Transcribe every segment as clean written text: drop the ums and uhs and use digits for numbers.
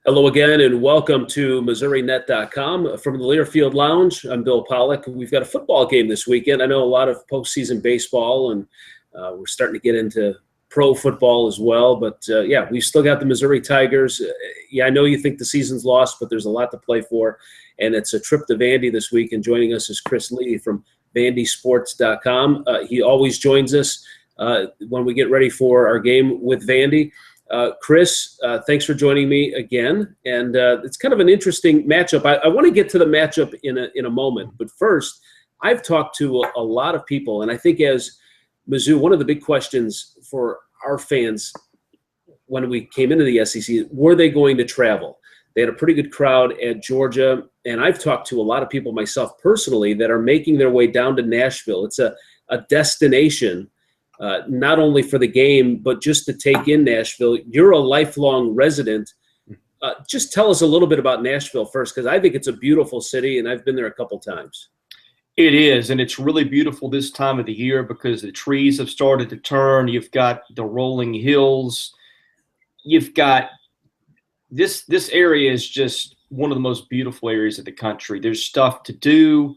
Hello again, and welcome to MissouriNet.com. From the Learfield Lounge, I'm Bill Pollack. We've got a football game this weekend. I know a lot of postseason baseball, and we're starting to get into pro football as well. But, yeah, we've still got the Missouri Tigers. I know you think the season's lost, but there's a lot to play for. And it's a trip to Vandy this week, and joining us is Chris Lee from VandySports.com. He always joins us when we get ready for our game with Vandy. Chris, thanks for joining me again. And it's kind of an interesting matchup. I want to get to the matchup in a moment. But first, I've talked to a lot of people, and I think as Mizzou, one of the big questions for our fans when we came into the SEC, were they going to travel? They had a pretty good crowd at Georgia, and I've talked to a lot of people myself personally that are making their way down to Nashville. It's a destination. Not only for the game, but just to take in Nashville. You're a lifelong resident. Just tell us a little bit about Nashville first, because I think it's a beautiful city, and I've been there a couple times. It is, and it's really beautiful this time of the year because the trees have started to turn. You've got the rolling hills. You've got this area is just one of the most beautiful areas of the country. There's stuff to do.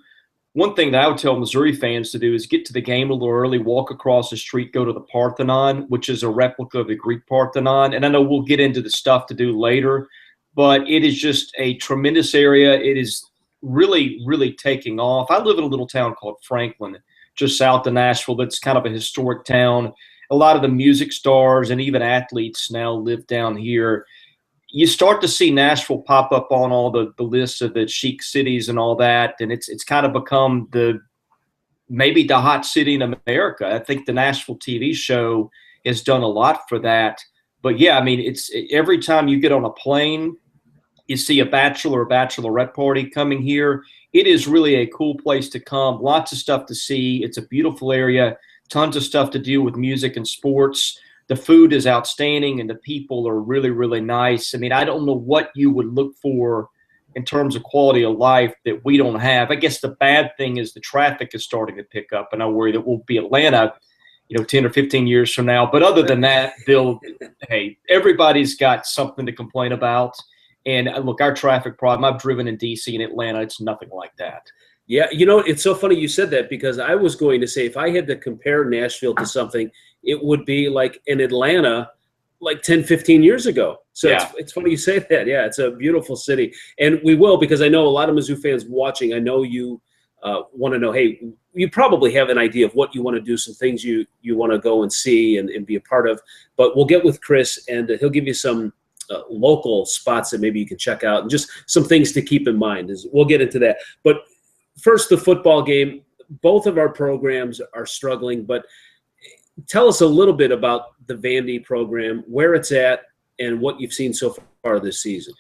One thing that I would tell Missouri fans to do is get to the game a little early, walk across the street, go to the Parthenon, which is a replica of the Greek Parthenon. And I know we'll get into the stuff to do later, but it is just a tremendous area. It is really, really taking off. I live in a little town called Franklin, just south of Nashville. That's kind of a historic town. A lot of the music stars and even athletes now live down here. You start to see Nashville pop up on all the lists of the chic cities and all that, and it's kind of become maybe the hot city in America. I think the Nashville TV show has done a lot for that. But yeah, I mean, it's every time you get on a plane, you see a bachelor or bachelorette party coming here. It is really a cool place to come. Lots of stuff to see. It's a beautiful area. Tons of stuff to do with music and sports. The food is outstanding, and the people are really, really nice. I mean, I don't know what you would look for in terms of quality of life that we don't have. I guess the bad thing is the traffic is starting to pick up, and I worry that we'll be Atlanta, 10 or 15 years from now. But other than that, Bill, hey, everybody's got something to complain about. And look, our traffic problem, I've driven in D.C. and Atlanta, it's nothing like that. Yeah, it's so funny you said that, because I was going to say if I had to compare Nashville to something, it would be like in Atlanta like 10, 15 years ago. So yeah. It's funny you say that. Yeah, it's a beautiful city. And we will, because I know a lot of Mizzou fans watching, I know you want to know, hey, you probably have an idea of what you want to do, some things you want to go and see and be a part of. But we'll get with Chris, and he'll give you some local spots that maybe you can check out and just some things to keep in mind. We'll get into that. But first, the football game. Both of our programs are struggling, but tell us a little bit about the Vandy program, where it's at, and what you've seen so far this season.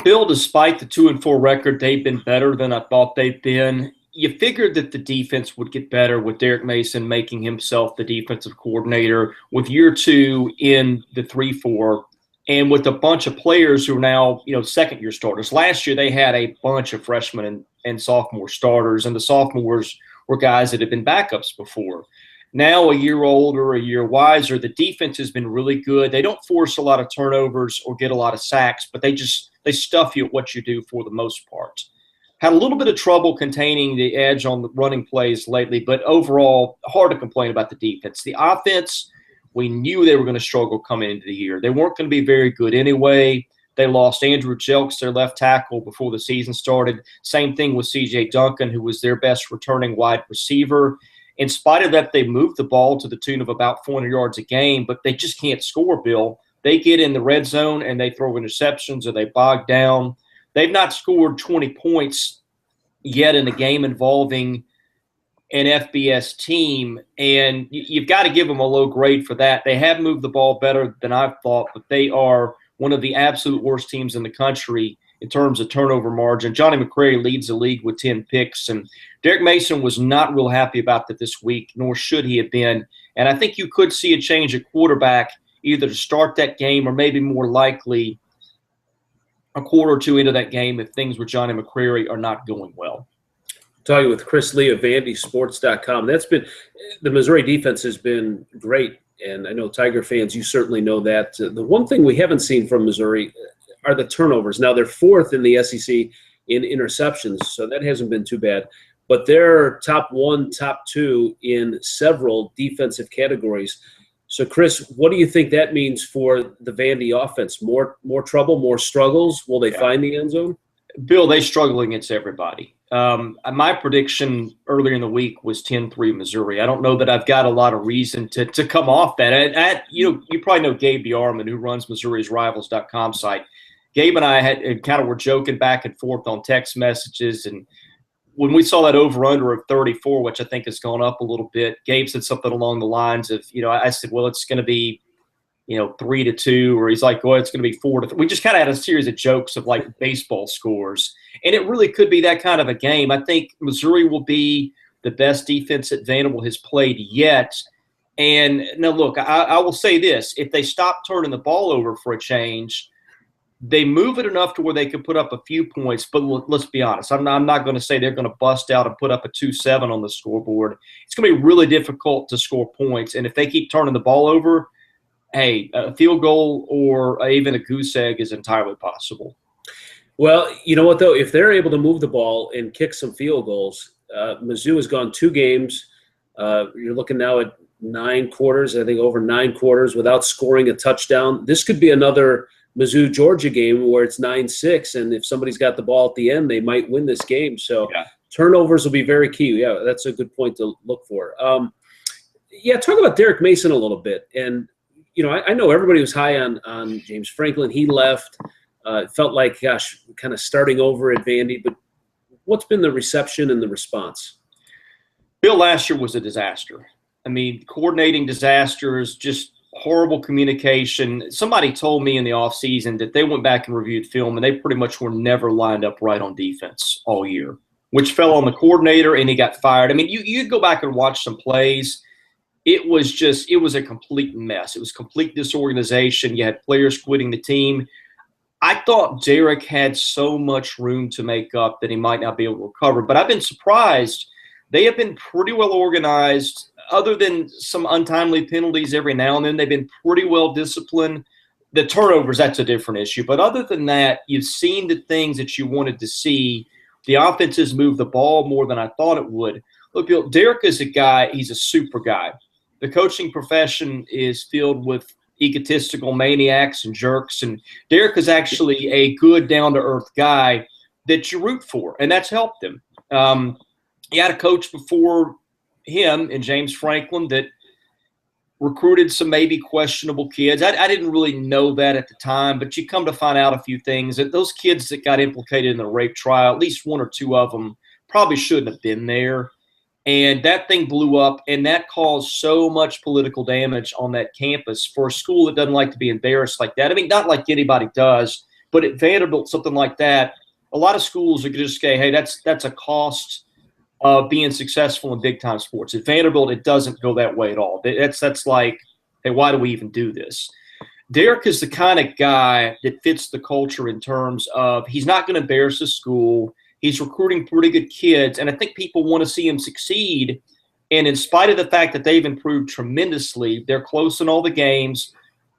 Bill, despite the 2-4 record, they've been better than I thought they've been. You figured that the defense would get better with Derek Mason making himself the defensive coordinator, with year two in the 3-4, and with a bunch of players who are now, second-year starters. Last year, they had a bunch of freshmen and sophomore starters, and the sophomores were guys that had been backups before. Now, a year older, a year wiser, the defense has been really good. They don't force a lot of turnovers or get a lot of sacks, but they stuff you at what you do for the most part. Had a little bit of trouble containing the edge on the running plays lately, but overall, hard to complain about the defense. The offense, we knew they were going to struggle coming into the year. They weren't going to be very good anyway. They lost Andrew Jelks, their left tackle, before the season started. Same thing with C.J. Duncan, who was their best returning wide receiver. In spite of that, they moved the ball to the tune of about 400 yards a game, but they just can't score, Bill. They get in the red zone and they throw interceptions or they bog down. They've not scored 20 points yet in a game involving an FBS team, and you've got to give them a low grade for that. They have moved the ball better than I thought, but they are one of the absolute worst teams in the country in terms of turnover margin. Johnny McCrary leads the league with 10 picks, and Derek Mason was not real happy about that this week, nor should he have been. And I think you could see a change at quarterback either to start that game or maybe more likely a quarter or two into that game if things with Johnny McCrary are not going well. Talking with Chris Lee of VandySports.com. That's been – the Missouri defense has been great, and I know Tiger fans, you certainly know that. The one thing we haven't seen from Missouri are the turnovers. Now they're fourth in the SEC in interceptions, so that hasn't been too bad. But they're top one, top two in several defensive categories. So, Chris, what do you think that means for the Vandy offense? More trouble, more struggles? Will they find the end zone? Bill, they struggle against everybody. My prediction earlier in the week was 10-3 Missouri. I don't know that I've got a lot of reason to come off that. You probably know Gabe Bjarman, who runs Missouri's Rivals.com site. Gabe and I had kind of were joking back and forth on text messages, and when we saw that over-under of 34, which I think has gone up a little bit, Gabe said something along the lines of, I said, well, it's going to be, 3-2, or he's like, well, it's going to be 4-3. We just kind of had a series of jokes of like baseball scores, and it really could be that kind of a game. I think Missouri will be the best defense that Vanderbilt has played yet. And now, look, I will say this: if they stop turning the ball over for a change, they move it enough to where they can put up a few points. But let's be honest, I'm not going to say they're going to bust out and put up a 2-7 on the scoreboard. It's going to be really difficult to score points, and if they keep turning the ball over, hey, a field goal or even a goose egg is entirely possible. Well, you know what, though? If they're able to move the ball and kick some field goals, Mizzou has gone 2 games. You're looking now at 9 quarters, I think over 9 quarters, without scoring a touchdown. This could be another Mizzou-Georgia game where it's 9-6, and if somebody's got the ball at the end, they might win this game. So turnovers will be very key. Yeah, that's a good point to look for. Talk about Derek Mason a little bit. And I know everybody was high on James Franklin. He left. It felt like, gosh, kind of starting over at Vandy. But what's been the reception and the response? Bill, last year was a disaster. I mean, coordinating disasters, just horrible communication. Somebody told me in the offseason that they went back and reviewed film, and they pretty much were never lined up right on defense all year, which fell on the coordinator, and he got fired. I mean, you go back and watch some plays. It was a complete mess. It was complete disorganization. You had players quitting the team. I thought Derek had so much room to make up that he might not be able to recover. But I've been surprised. They have been pretty well organized. Other than some untimely penalties every now and then, they've been pretty well disciplined. The turnovers, that's a different issue. But other than that, you've seen the things that you wanted to see. The offense has moved the ball more than I thought it would. Look, Bill, Derek is a guy. He's a super guy. The coaching profession is filled with egotistical maniacs and jerks, and Derek is actually a good, down-to-earth guy that you root for, and that's helped him. He had a coach before him in James Franklin that recruited some maybe questionable kids. I didn't really know that at the time, but you come to find out a few things, that those kids that got implicated in the rape trial, at least 1 or 2 of them probably shouldn't have been there. And that thing blew up, and that caused so much political damage on that campus for a school that doesn't like to be embarrassed like that. I mean, not like anybody does, but at Vanderbilt, something like that, a lot of schools are going to just say, hey, that's a cost of being successful in big-time sports. At Vanderbilt, it doesn't go that way at all. That's like, hey, why do we even do this? Derek is the kind of guy that fits the culture in terms of he's not going to embarrass the school. He's recruiting pretty good kids, and I think people want to see him succeed. And in spite of the fact that they've improved tremendously, they're close in all the games,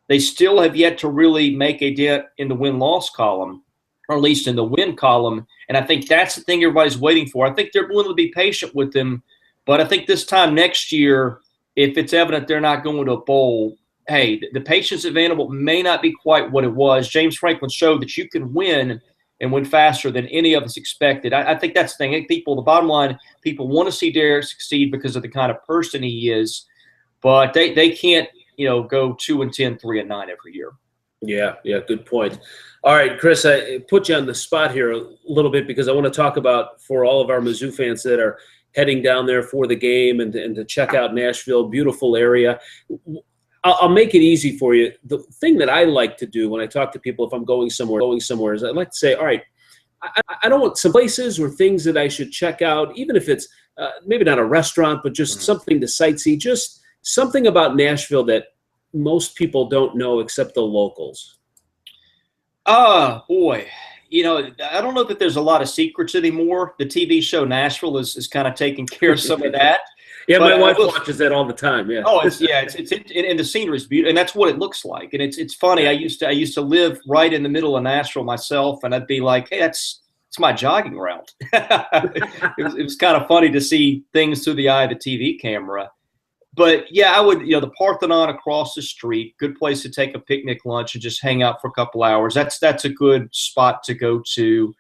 they still have yet to really make a dent in the win-loss column, or at least in the win column. And I think that's the thing everybody's waiting for. I think they're willing to be patient with him, but I think this time next year, if it's evident they're not going to a bowl, hey, the patience at Vanderbilt may not be quite what it was. James Franklin showed that you can win and went faster than any of us expected. I think that's the thing. I think the bottom line, people want to see Derek succeed because of the kind of person he is, but they can't, go 2-10, 3-9 every year. Yeah, good point. All right, Chris, I put you on the spot here a little bit because I want to talk about, for all of our Mizzou fans that are heading down there for the game and to check out Nashville, beautiful area. I'll make it easy for you. The thing that I like to do when I talk to people, if I'm going somewhere is I like to say, all right, I don't want some places or things that I should check out, even if it's maybe not a restaurant, but just something to sightsee, just something about Nashville that most people don't know except the locals. Boy, I don't know that there's a lot of secrets anymore. The TV show Nashville is kind of taking care of some of that. Yeah, my wife watches that all the time. Yeah. Oh, it's and the scenery is beautiful, and that's what it looks like. And it's funny. I used to live right in the middle of Nashville myself, and I'd be like, hey, it's my jogging route. It was kind of funny to see things through the eye of the TV camera. But yeah, I would, the Parthenon across the street, good place to take a picnic lunch and just hang out for a couple hours. That's a good spot to go to.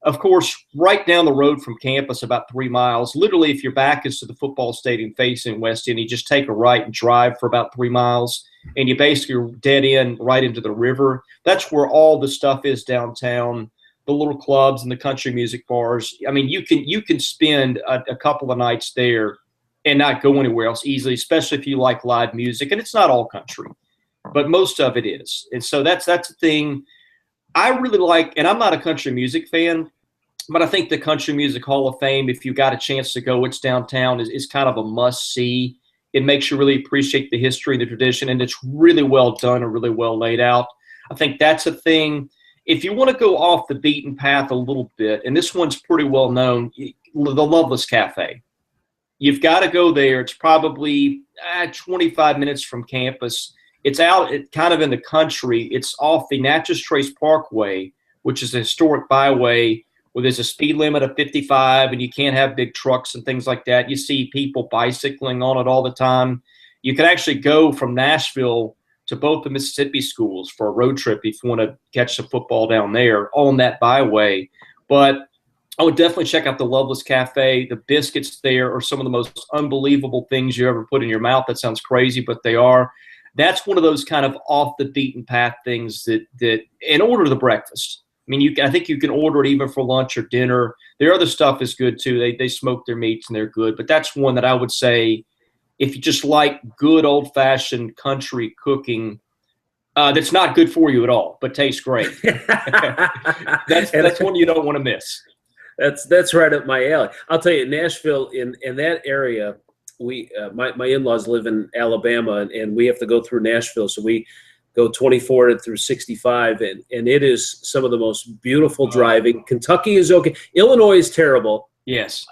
Of course, right down the road from campus, about 3 miles, literally if your back is to the football stadium facing West End, you just take a right and drive for about 3 miles, and you basically are dead end right into the river. That's where all the stuff is downtown, the little clubs and the country music bars. I mean, you can spend a couple of nights there and not go anywhere else easily, especially if you like live music. And it's not all country, but most of it is. And so that's the thing I really like. And I'm not a country music fan, but I think the Country Music Hall of Fame, if you got a chance to go, it's downtown, is kind of a must-see. It makes you really appreciate the history and the tradition, and it's really well done and really well laid out. I think that's a thing. If you want to go off the beaten path a little bit, and this one's pretty well known, the Loveless Cafe. You've got to go there. It's probably 25 minutes from campus. It's out kind of in the country. It's off the Natchez Trace Parkway, which is a historic byway where there's a speed limit of 55 and you can't have big trucks and things like that. You see people bicycling on it all the time. You can actually go from Nashville to both the Mississippi schools for a road trip if you want to catch some football down there on that byway. But I would definitely check out the Loveless Cafe. The biscuits there are some of the most unbelievable things you ever put in your mouth. That sounds crazy, but they are. That's one of those kind of off the beaten path things that and order the breakfast. I mean, I think you can order it even for lunch or dinner. Their other stuff is good too. They smoke their meats and they're good. But that's one that I would say, if you just like good old-fashioned country cooking, that's not good for you at all, but tastes great. That's one you don't want to miss. That's right up my alley. I'll tell you, Nashville, in that area, my in-laws live in Alabama, and we have to go through Nashville, so we go 24 through 65, and it is some of the most beautiful driving. Kentucky is okay. Illinois is terrible. Yes.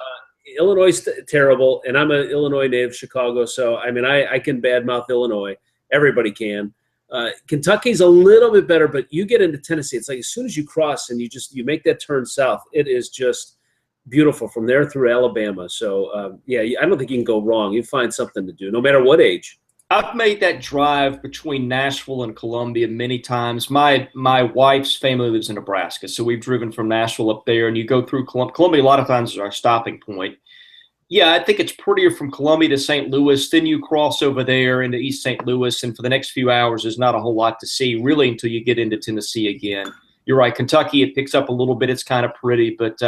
Illinois is terrible, and I'm an Illinois native, Chicago, so I mean I can badmouth Illinois. Everybody can. Kentucky's a little bit better, but you get into Tennessee, it's like as soon as you cross and you make that turn south, it is just beautiful from there through Alabama. So yeah, I don't think you can go wrong. You find something to do, no matter what age. I've made that drive between Nashville and Columbia many times. My wife's family lives in Nebraska, so we've driven from Nashville up there, and you go through Columbia a lot of times is our stopping point. Yeah, I think it's prettier from Columbia to St. Louis. Then you cross over there into East St. Louis, and for the next few hours, there's not a whole lot to see, really, until you get into Tennessee again. You're right, Kentucky, it picks up a little bit. It's kind of pretty, but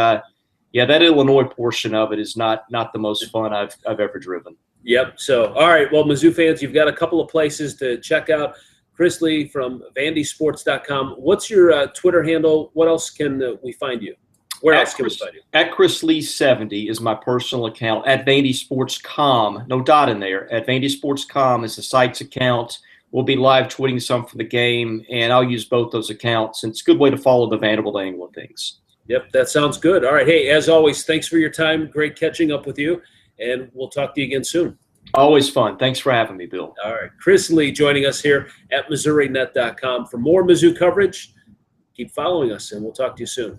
yeah, that Illinois portion of it is not the most fun I've ever driven. Yep. So, all right. Well, Mizzou fans, you've got a couple of places to check out. Chris Lee from vandysports.com. What's your Twitter handle? What else can we find you? Where else can we find you? At Chris Lee 70 is my personal account. At vandysports.com, no dot in there. At vandysports.com is the site's account. We'll be live tweeting some for the game, and I'll use both those accounts. And it's a good way to follow the Vanderbilt angle of things. Yep, that sounds good. All right. Hey, as always, thanks for your time. Great catching up with you. And we'll talk to you again soon. Always fun. Thanks for having me, Bill. All right. Chris Lee joining us here at MissouriNet.com. For more Mizzou coverage, keep following us, and we'll talk to you soon.